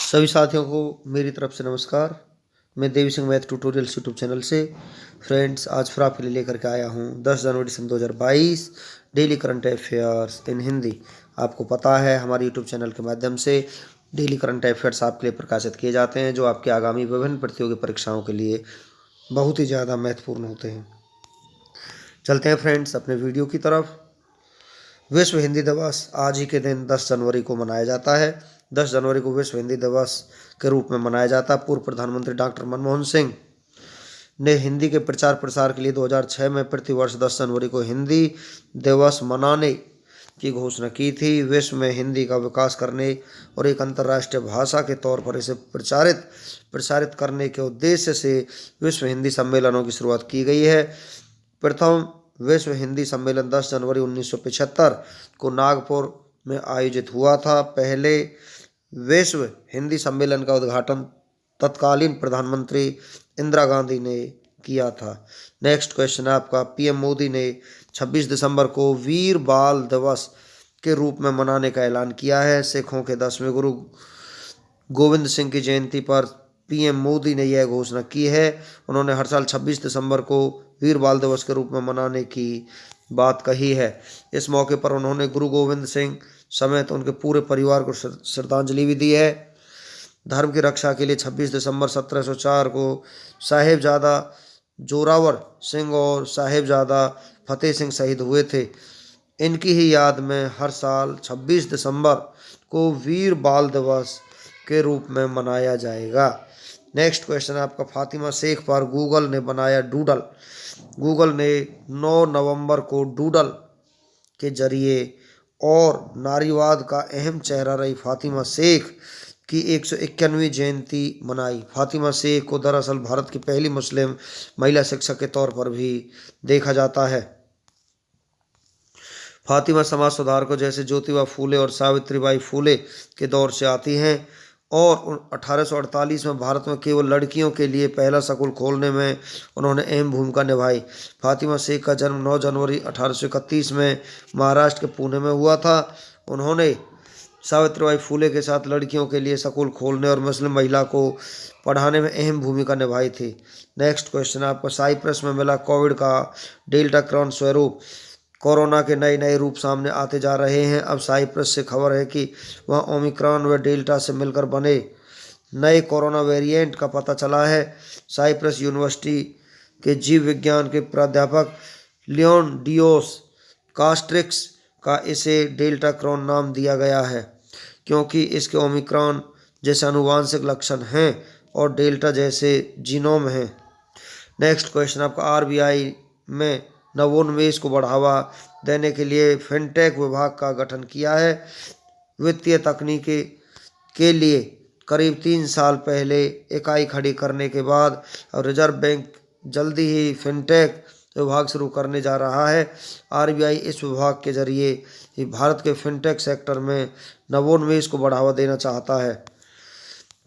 सभी साथियों को मेरी तरफ से नमस्कार। मैं Devi Singh math tutorials YouTube channel से फ्रेंड्स आज फिर आपके लिए लेकर के आया हूँ 10 जनवरी सन 2022 daily current affairs in Hindi. आपको पता है हमारे यूट्यूब चैनल के माध्यम से डेली करंट अफेयर्स आपके लिए प्रकाशित किए जाते हैं जो आपके आगामी विभिन्न प्रतियोगी परीक्षाओं के लिए बहुत ही ज़्यादा महत्वपूर्ण होते हैं। चलते हैं फ्रेंड्स अपने वीडियो की तरफ। विश्व हिंदी दिवस आज ही के दिन 10 जनवरी को मनाया जाता है। 10 जनवरी को विश्व हिंदी दिवस के रूप में मनाया जाता है। पूर्व प्रधानमंत्री डॉक्टर मनमोहन सिंह ने हिंदी के प्रचार प्रसार के लिए 2006 में प्रतिवर्ष 10 जनवरी को हिंदी दिवस मनाने की घोषणा की थी। विश्व में हिंदी का विकास करने और एक अंतर्राष्ट्रीय भाषा के तौर पर इसे प्रसारित करने के उद्देश्य से विश्व हिंदी सम्मेलनों की शुरुआत की गई है। प्रथम विश्व हिंदी सम्मेलन 10 जनवरी 1975 को नागपुर में आयोजित हुआ था। पहले विश्व हिंदी सम्मेलन का उद्घाटन तत्कालीन प्रधानमंत्री इंदिरा गांधी ने किया था। नेक्स्ट क्वेश्चन है आपका, पीएम मोदी ने 26 दिसंबर को वीर बाल दिवस के रूप में मनाने का ऐलान किया है। सिखों के 10वें गुरु गोविंद सिंह की जयंती पर पीएम मोदी ने यह घोषणा की है। उन्होंने हर साल 26 दिसंबर को वीर बाल दिवस के रूप में मनाने की बात कही है। इस मौके पर उन्होंने गुरु गोविंद सिंह समेत उनके पूरे परिवार को श्रद्धांजलि भी दी है। धर्म की रक्षा के लिए 26 दिसंबर 1704 को साहेबजादा जोरावर सिंह और साहेबजादा फतेह सिंह शहीद हुए थे। इनकी ही याद में हर साल 26 दिसंबर को वीर बाल दिवस के रूप में मनाया जाएगा। नेक्स्ट क्वेश्चन है आपका, फातिमा शेख पर गूगल ने बनाया डूडल। गूगल ने 9 नवंबर को डूडल के जरिए और नारीवाद का अहम चेहरा रही फातिमा शेख की 151वीं जयंती मनाई। फातिमा शेख को दरअसल भारत की पहली मुस्लिम महिला शिक्षक के तौर पर भी देखा जाता है। फातिमा समाज सुधारकों जैसे ज्योतिबा फूले और सावित्रीबाई फूले के दौर से आती हैं और 1848 में भारत में केवल लड़कियों के लिए पहला स्कूल खोलने में उन्होंने अहम भूमिका निभाई। फातिमा शेख का जन्म 9 जनवरी 1831 में महाराष्ट्र के पुणे में हुआ था। उन्होंने सावित्रीबाई फूले के साथ लड़कियों के लिए स्कूल खोलने और मुस्लिम महिला को पढ़ाने में अहम भूमिका निभाई थी। नेक्स्ट क्वेश्चन आपको, साइप्रस में मिला कोविड का डेल्टा क्रॉन स्वरूप। कोरोना के नए नए रूप सामने आते जा रहे हैं। अब साइप्रस से खबर है कि वहाँ ओमिक्रॉन व डेल्टा से मिलकर बने नए कोरोना वेरिएंट का पता चला है। साइप्रस यूनिवर्सिटी के जीव विज्ञान के प्राध्यापक लियोन डियोस कास्ट्रिक्स का इसे डेल्टा क्रॉन नाम दिया गया है क्योंकि इसके ओमिक्रॉन जैसे आनुवांशिक लक्षण हैं और डेल्टा जैसे जीनोम हैं। नेक्स्ट क्वेश्चन आपका, आरबीआई में नवोन्मेष को बढ़ावा देने के लिए फिनटेक विभाग का गठन किया है। वित्तीय तकनीकी के लिए करीब 3 साल पहले इकाई खड़ी करने के बाद अब रिजर्व बैंक जल्दी ही फिनटेक विभाग शुरू करने जा रहा है। आरबीआई इस विभाग के जरिए ही भारत के फिनटेक सेक्टर में नवोन्मेष को बढ़ावा देना चाहता है।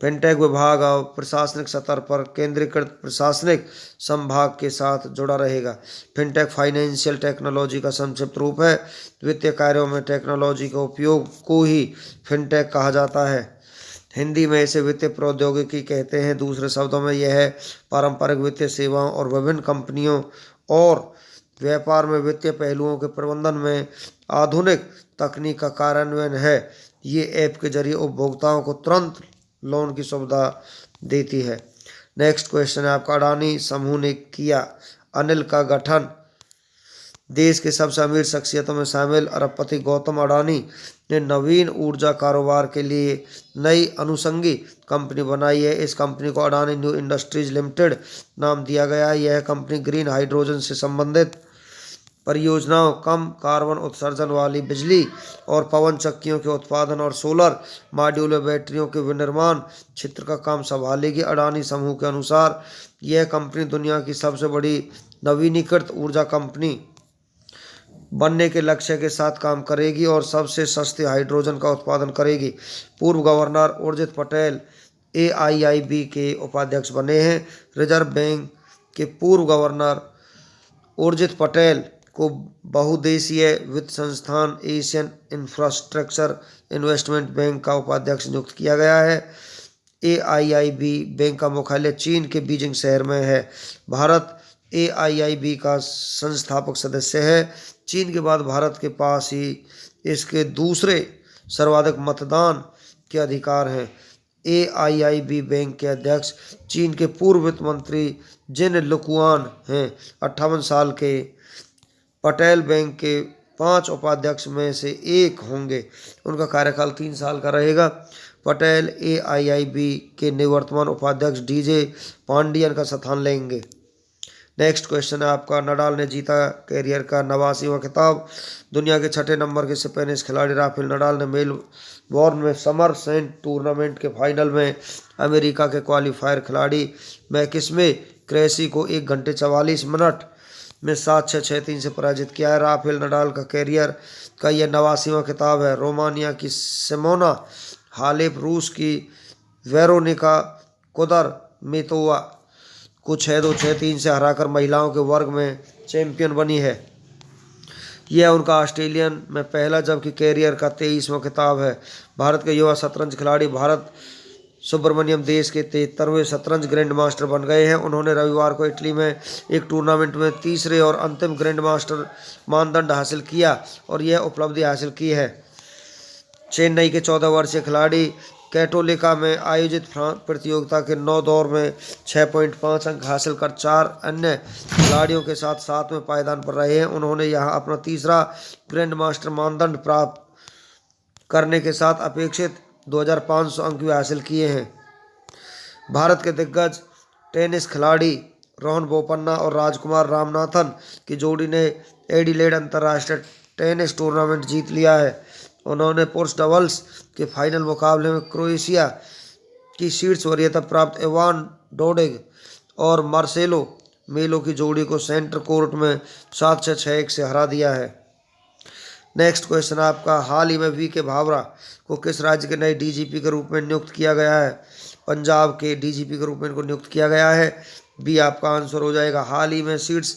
फिनटेक विभाग अब प्रशासनिक स्तर पर केंद्रीकृत प्रशासनिक संभाग के साथ जुड़ा रहेगा। फिनटेक फाइनेंशियल टेक्नोलॉजी का संक्षिप्त रूप है। वित्तीय कार्यों में टेक्नोलॉजी के उपयोग को ही फिनटेक कहा जाता है। हिंदी में इसे वित्तीय प्रौद्योगिकी कहते हैं। दूसरे शब्दों में यह पारंपरिक वित्तीय सेवाओं और विभिन्न कंपनियों और व्यापार में वित्तीय पहलुओं के प्रबंधन में आधुनिक तकनीक का कार्यान्वयन है। ये ऐप के जरिए उपभोक्ताओं को तुरंत लोन की सुविधा देती है। नेक्स्ट क्वेश्चन है आपका, अडानी समूह ने किया अनिल का गठन। देश के सबसे अमीर शख्सियतों में शामिल अरबपति गौतम अडानी ने नवीन ऊर्जा कारोबार के लिए नई अनुषंगी कंपनी बनाई है। इस कंपनी को अडानी न्यू इंडस्ट्रीज लिमिटेड नाम दिया गया है। यह कंपनी ग्रीन हाइड्रोजन से संबंधित परियोजनाओं, कम कार्बन उत्सर्जन वाली बिजली और पवन चक्कियों के उत्पादन और सोलर मॉड्यूल व बैटरियों के विनिर्माण क्षेत्र का काम संभालेगी। अडानी समूह के अनुसार यह कंपनी दुनिया की सबसे बड़ी नवीनीकृत ऊर्जा कंपनी बनने के लक्ष्य के साथ काम करेगी और सबसे सस्ते हाइड्रोजन का उत्पादन करेगी। पूर्व गवर्नर उर्जित पटेल AIIB के उपाध्यक्ष बने हैं। रिजर्व बैंक के पूर्व गवर्नर उर्जित पटेल को बहुदेशीय वित्त संस्थान एशियन इंफ्रास्ट्रक्चर इन्वेस्टमेंट बैंक का उपाध्यक्ष नियुक्त किया गया है। AIIB बैंक का मुख्यालय चीन के बीजिंग शहर में है। भारत AIIB का संस्थापक सदस्य है। चीन के बाद भारत के पास ही इसके दूसरे सर्वाधिक मतदान के अधिकार हैं। AIIB बैंक के अध्यक्ष चीन के पूर्व वित्त मंत्री जिन लुकुआन हैं, 58 साल के। पटेल बैंक के 5 उपाध्यक्ष में से एक होंगे। उनका कार्यकाल 3 साल का रहेगा। पटेल AIIB के निवर्तमान उपाध्यक्ष DJ पांडियन का स्थान लेंगे। नेक्स्ट क्वेश्चन है आपका, नडाल ने जीता कैरियर का 89वां खिताब। दुनिया के 6ठे नंबर के स्पेनिश खिलाड़ी राफेल नडाल ने मेलबोर्न में समर सेंट टूर्नामेंट के फाइनल में अमेरिका के क्वालिफायर खिलाड़ी मैक्सिमे क्रेसी को 1 घंटे 44 मिनट में 7-6, 6-3 से पराजित किया है। राफेल नडाल का कैरियर का यह 89वां खिताब है। रोमानिया की सिमोना हालेप, रूस की वेरोनिका कुदरमेतोवा को 6-2, 6-3 से हराकर महिलाओं के वर्ग में चैंपियन बनी है। यह उनका ऑस्ट्रेलियन में पहला जबकि कैरियर का 23वां खिताब है। भारत के युवा शतरंज खिलाड़ी भारत सुब्रमण्यम देश के 73वें शतरंज ग्रैंड मास्टर बन गए हैं। उन्होंने रविवार को इटली में एक टूर्नामेंट में तीसरे और अंतिम ग्रैंड मास्टर मानदंड हासिल किया और यह उपलब्धि हासिल की है। चेन्नई के 14 वर्षीय खिलाड़ी कैटोलिका में आयोजित प्रतियोगिता के 9 दौर में 6.5 अंक हासिल कर 4 अन्य खिलाड़ियों के साथ 7वें पायदान पर रहे हैं। उन्होंने यहां अपना तीसरा ग्रैंड मास्टर मानदंड प्राप्त करने के साथ अपेक्षित 2500 अंक भी हासिल किए हैं। भारत के दिग्गज टेनिस खिलाड़ी रोहन बोपन्ना और राजकुमार रामनाथन की जोड़ी ने एडिलेड अंतर्राष्ट्रीय टेनिस टूर्नामेंट जीत लिया है। उन्होंने पुरुष डबल्स के फाइनल मुकाबले में क्रोएशिया की शीर्ष वरीयता प्राप्त इवान डोडिग और मार्सेलो मेलो की जोड़ी को सेंटर कोर्ट में 7-6, 6-1 से हरा दिया है। नेक्स्ट क्वेश्चन आपका, हाल ही में VK भावरा को किस राज्य के नए DGP के रूप में नियुक्त किया गया है? पंजाब के DGP के रूप में इनको नियुक्त किया गया है। बी आपका आंसर हो जाएगा। हाल ही में शीर्ष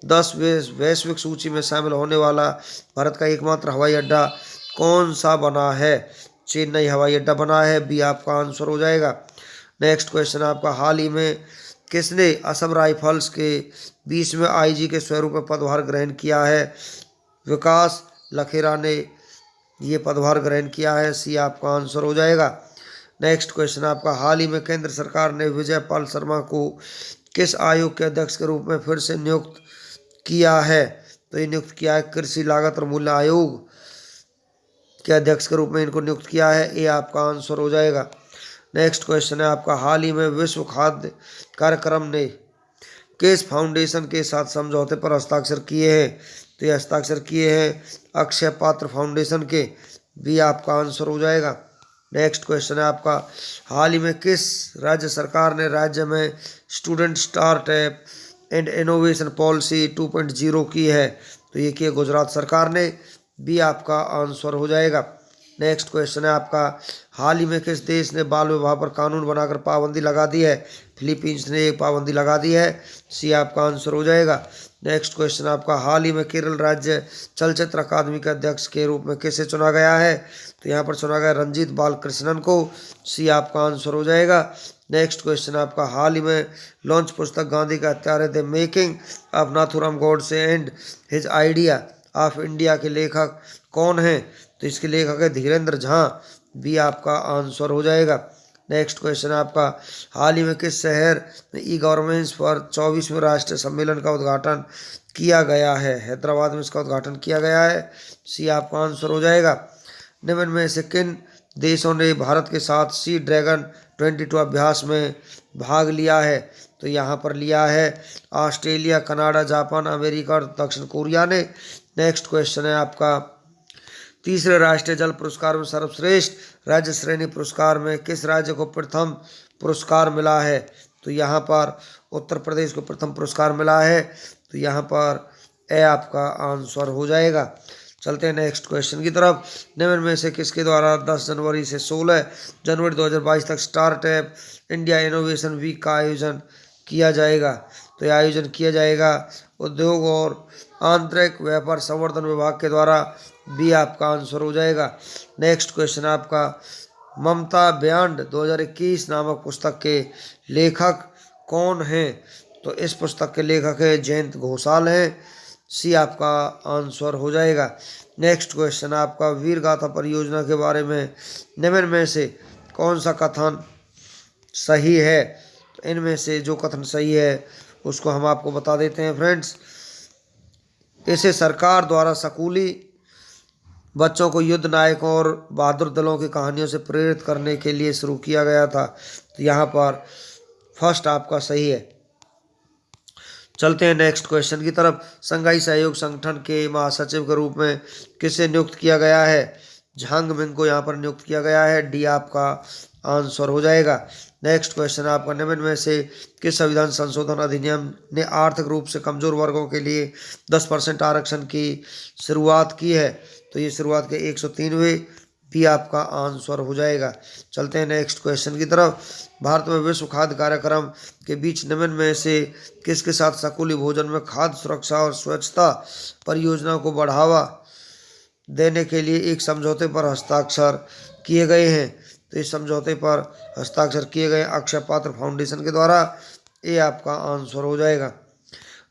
10 वैश्विक सूची में शामिल होने वाला भारत का एकमात्र हवाई अड्डा कौन सा बना है? चेन्नई हवाई अड्डा बना है। बी आपका आंसर हो जाएगा। नेक्स्ट क्वेश्चन आपका, हाल ही में किसने असम राइफल्स के 20वें IG के स्वरूप में पदभार ग्रहण किया है? विकास लखेरा ने ये पदभार ग्रहण किया है। सी आपका आंसर हो जाएगा। नेक्स्ट क्वेश्चन आपका, हाल ही में केंद्र सरकार ने विजय पाल शर्मा को किस आयोग के अध्यक्ष के रूप में फिर से नियुक्त किया है? तो ये नियुक्त किया है कृषि लागत और मूल्य आयोग के अध्यक्ष के रूप में इनको नियुक्त किया है। ये आपका आंसर हो जाएगा। नेक्स्ट क्वेश्चन है आपका, हाल ही में विश्व खाद्य कार्यक्रम ने किस फाउंडेशन के साथ समझौते पर हस्ताक्षर किए हैं? तो ये हस्ताक्षर किए हैं अक्षय पात्र फाउंडेशन के। भी आपका आंसर हो जाएगा। नेक्स्ट क्वेश्चन है आपका, हाल ही में किस राज्य सरकार ने राज्य में student startup and innovation policy 2.0 की है? तो ये की गुजरात सरकार ने। भी आपका आंसर हो जाएगा। नेक्स्ट क्वेश्चन है आपका, हाल ही में किस देश ने बाल विवाह पर कानून बनाकर पाबंदी लगा दी है? फिलीपींस ने पाबंदी लगा दी है। सी आपका आंसर हो जाएगा। नेक्स्ट क्वेश्चन आपका, हाल ही में केरल राज्य चलचित्र अकादमी के अध्यक्ष के रूप में किसे चुना गया है? तो यहाँ पर चुना गया रंजीत बालकृष्णन को। सी आपका आंसर हो जाएगा। नेक्स्ट क्वेश्चन आपका, हाल ही में लॉन्च पुस्तक गांधी का हत्यारे the making of Nathuram Godse and his idea of India के लेखक कौन हैं? तो इसके लेखक है धीरेन्द्र झा। भी आपका आंसर हो जाएगा। नेक्स्ट क्वेश्चन आपका, हाल ही में किस शहर में ई-गवर्नेंस पर 24वें राष्ट्रीय सम्मेलन का उद्घाटन किया गया है? हैदराबाद में इसका उद्घाटन किया गया है। सी आपका आंसर हो जाएगा। निम्न में से किन देशों ने भारत के साथ सी ड्रैगन 22 अभ्यास में भाग लिया है? तो यहाँ पर लिया है ऑस्ट्रेलिया, कनाडा, जापान, अमेरिका और दक्षिण कोरिया ने। नेक्स्ट क्वेश्चन है आपका, तीसरे राष्ट्रीय जल पुरस्कार में सर्वश्रेष्ठ राज्य श्रेणी पुरस्कार में किस राज्य को प्रथम पुरस्कार मिला है? तो यहाँ पर उत्तर प्रदेश को प्रथम पुरस्कार मिला है। तो यहाँ पर ए आपका आंसर हो जाएगा। चलते हैं नेक्स्ट क्वेश्चन की तरफ। निम्न में से किसके द्वारा 10 जनवरी से 16 जनवरी 2022 तक स्टार्टअप इंडिया इनोवेशन वीक का आयोजन किया जाएगा? तो यह आयोजन किया जाएगा उद्योग और आंतरिक व्यापार संवर्धन विभाग के द्वारा। भी आपका आंसर हो जाएगा। नेक्स्ट क्वेश्चन आपका, ममता ब्यांड 2021 नामक पुस्तक के लेखक कौन हैं? तो इस पुस्तक के लेखक है जयंत घोषाल हैं। सी आपका आंसर हो जाएगा। नेक्स्ट क्वेश्चन आपका वीर गाथा परियोजना के बारे में निम्न में से कौन सा कथन सही है? तो इनमें से जो कथन सही है उसको हम आपको बता देते हैं फ्रेंड्स। इसे सरकार द्वारा स्कूली बच्चों को युद्ध नायकों और बहादुर दलों की कहानियों से प्रेरित करने के लिए शुरू किया गया था। तो यहाँ पर फर्स्ट आपका सही है। चलते हैं नेक्स्ट क्वेश्चन की तरफ। संघाई सहयोग संगठन के महासचिव के रूप में किसे नियुक्त किया गया है? झांग मिंग को यहाँ पर नियुक्त किया गया है। डी आपका आंसर हो जाएगा। नेक्स्ट क्वेश्चन आपका निम्न में से किस संविधान संशोधन अधिनियम ने आर्थिक रूप से कमजोर वर्गों के लिए 10% आरक्षण की शुरुआत की है? तो ये शुरुआत के 103वें भी आपका आंसर हो जाएगा। चलते हैं नेक्स्ट क्वेश्चन की तरफ। भारत में विश्व खाद्य कार्यक्रम के बीच निम्न में से किसके साथ स्कूली भोजन में खाद्य सुरक्षा और स्वच्छता परियोजना को बढ़ावा देने के लिए एक समझौते पर हस्ताक्षर किए गए हैं? तो इस समझौते पर हस्ताक्षर किए गए अक्षय पात्र फाउंडेशन के द्वारा। ये आपका आंसर हो जाएगा।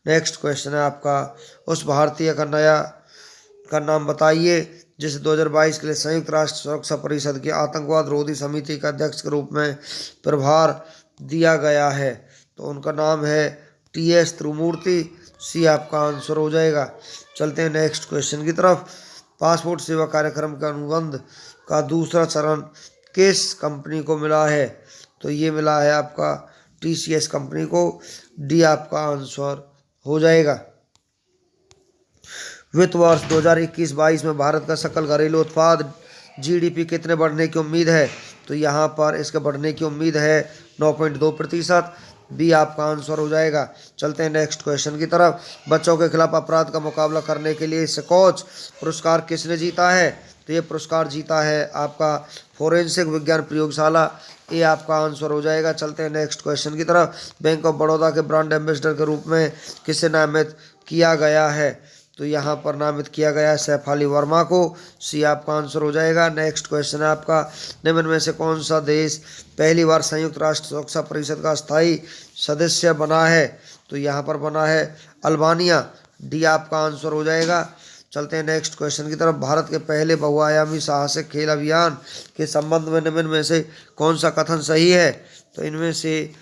नेक्स्ट क्वेश्चन है आपका उस भारतीय का नाम बताइए जिसे 2022 के लिए संयुक्त राष्ट्र सुरक्षा परिषद की आतंकवाद रोधी समिति के अध्यक्ष के रूप में प्रभार दिया गया है। तो उनका नाम है टी.एस. त्रिमूर्ति। सी आपका आंसर हो जाएगा। चलते हैं नेक्स्ट क्वेश्चन की तरफ। पासपोर्ट सेवा कार्यक्रम के अनुबंध का दूसरा चरण किस कंपनी को मिला है? तो ये मिला है आपका टी.सी.एस. कंपनी को। डी आपका आंसर हो जाएगा। वित्त वर्ष 2021-22 में भारत का सकल घरेलू उत्पाद जीडीपी कितने बढ़ने की उम्मीद है? तो यहाँ पर इसके बढ़ने की उम्मीद है 9.2%। बी आपका आंसर हो जाएगा। चलते हैं नेक्स्ट क्वेश्चन की तरफ। बच्चों के खिलाफ अपराध का मुकाबला करने के लिए स्कॉच पुरस्कार किसने जीता है? तो ये पुरस्कार जीता है आपका फोरेंसिक विज्ञान प्रयोगशाला। ये आपका आंसर हो जाएगा। चलते हैं नेक्स्ट क्वेश्चन की तरफ। बैंक ऑफ बड़ौदा के ब्रांड एम्बेसडर के रूप में किसे नामित किया गया है? तो यहाँ पर नामित किया गया है सैफ अली वर्मा को। सी आपका आंसर हो जाएगा। नेक्स्ट क्वेश्चन है आपका निम्न में से कौन सा देश पहली बार संयुक्त राष्ट्र सुरक्षा परिषद का स्थायी सदस्य बना है? तो यहाँ पर बना है अल्बानिया। डी आपका आंसर हो जाएगा। चलते हैं नेक्स्ट क्वेश्चन की तरफ। भारत के पहले बहुआयामी साहसिक खेल अभियान के संबंध में निम्न में से कौन सा कथन सही है? तो इनमें से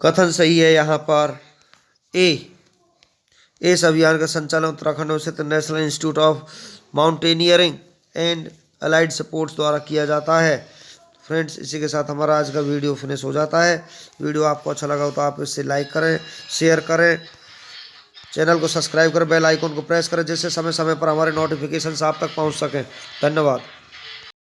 कथन सही है यहाँ पर ए। इस अभियान का संचालन उत्तराखंड में स्थित national institute of mountaineering and allied sports द्वारा किया जाता है। फ्रेंड्स, इसी के साथ हमारा आज का वीडियो फिनिश हो जाता है। वीडियो आपको अच्छा लगा हो तो आप इसे लाइक करें, शेयर करें, चैनल को सब्सक्राइब करें, बेल आइकन को प्रेस करें जिससे समय समय पर हमारे नोटिफिकेशन आप तक पहुंच सकें। धन्यवाद।